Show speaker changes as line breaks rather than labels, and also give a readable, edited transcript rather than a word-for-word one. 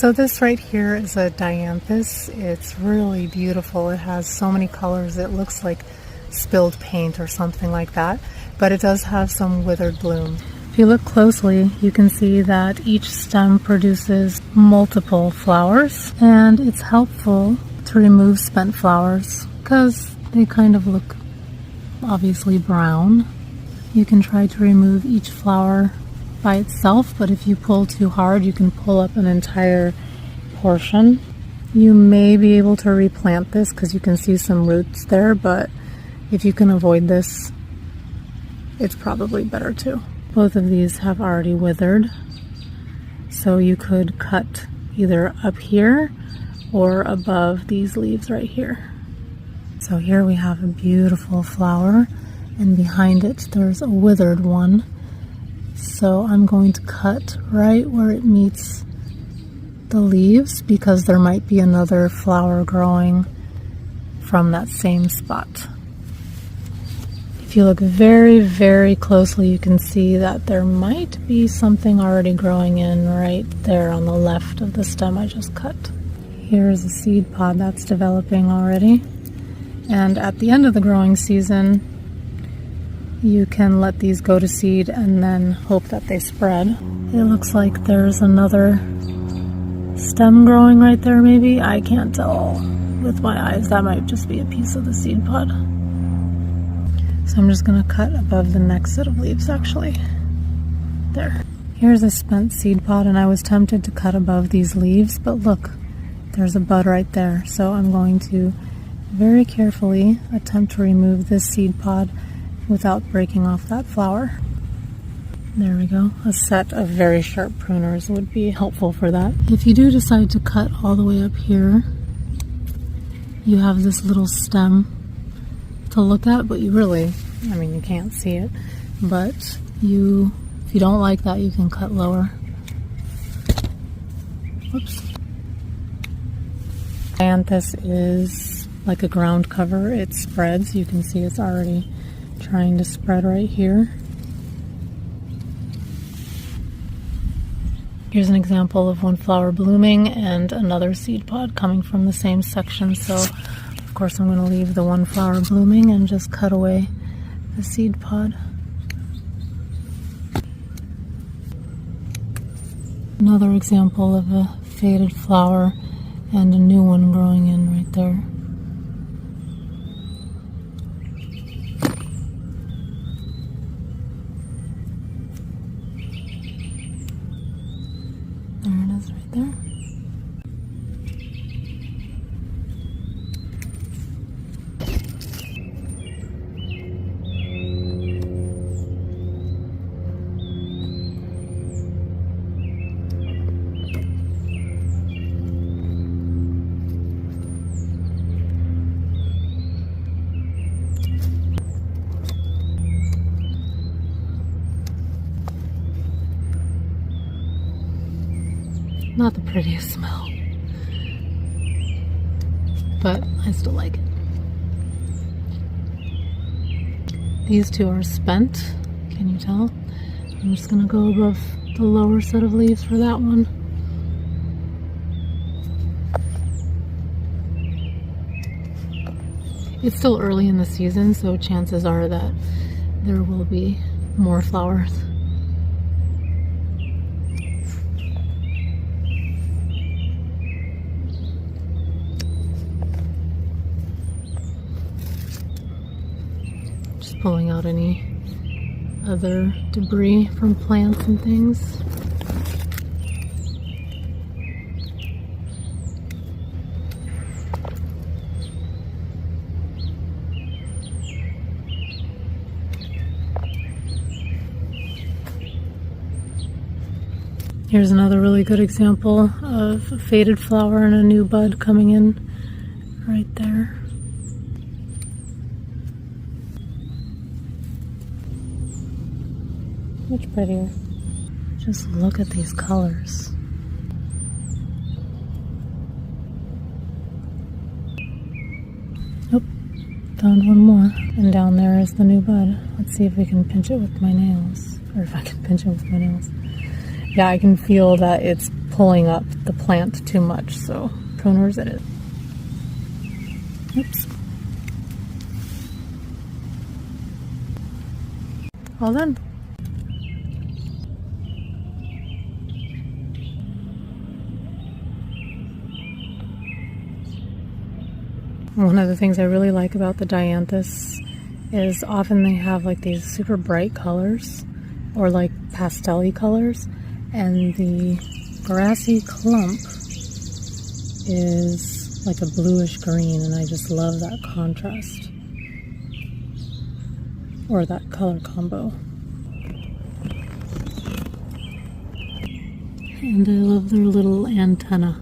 So this right here is a dianthus. It's really beautiful. It has so many colors. It looks like spilled paint or something like that, but it does have some withered bloom. If you look closely, you can see that each stem produces multiple flowers, and it's helpful to remove spent flowers because they kind of look obviously brown. You can try to remove each flower by itself, but if you pull too hard, you can pull up an entire portion. You may be able to replant this because you can see some roots there, but if you can avoid this, it's probably better too. Both of these have already withered, so you could cut either up here or above these leaves right here. So here we have a beautiful flower, and behind it there's a withered one. So I'm going to cut right where it meets the leaves because there might be another flower growing from that same spot. If you look very, very closely, you can see that there might be something already growing in right there on the left of the stem I just cut. Here's a seed pod that's developing already. And at the end of the growing season, you can let these go to seed and then hope that they spread. It looks like there's another stem growing right there maybe. I can't tell with my eyes. That might just be a piece of the seed pod. So I'm just going to cut above the next set of leaves actually. There. Here's a spent seed pod, and I was tempted to cut above these leaves, but look, there's a bud right there. So I'm going to very carefully attempt to remove this seed pod without breaking off that flower. There we go. A set of very sharp pruners would be helpful for that. If you do decide to cut all the way up here, you have this little stem to look at, but you really, I mean, you can't see it, but if you don't like that, you can cut lower. Whoops. Dianthus is like a ground cover. It spreads. You can see it's already trying to spread right here. Here's an example of one flower blooming and another seed pod coming from the same section. So of course I'm going to leave the one flower blooming and just cut away the seed pod. Another example of a faded flower and a new one growing in right there. There it is right there. Not the prettiest smell, but I still like it. These two are spent, can you tell? I'm just gonna go above the lower set of leaves for that one. It's still early in the season, so chances are that there will be more flowers. Pulling out any other debris from plants and things. Here's another really good example of a faded flower and a new bud coming in right there. Much prettier. Just look at these colors. Oh, found one more. And down there is the new bud. Let's see if we can pinch it with my nails. Or if I can pinch it with my nails. Yeah, I can feel that it's pulling up the plant too much, so pruners it is. Oops. All done. One of the things I really like about the dianthus is often they have like these super bright colors or like pastel-y colors, and the grassy clump is like a bluish green, and I just love that contrast or that color combo. And I love their little antenna.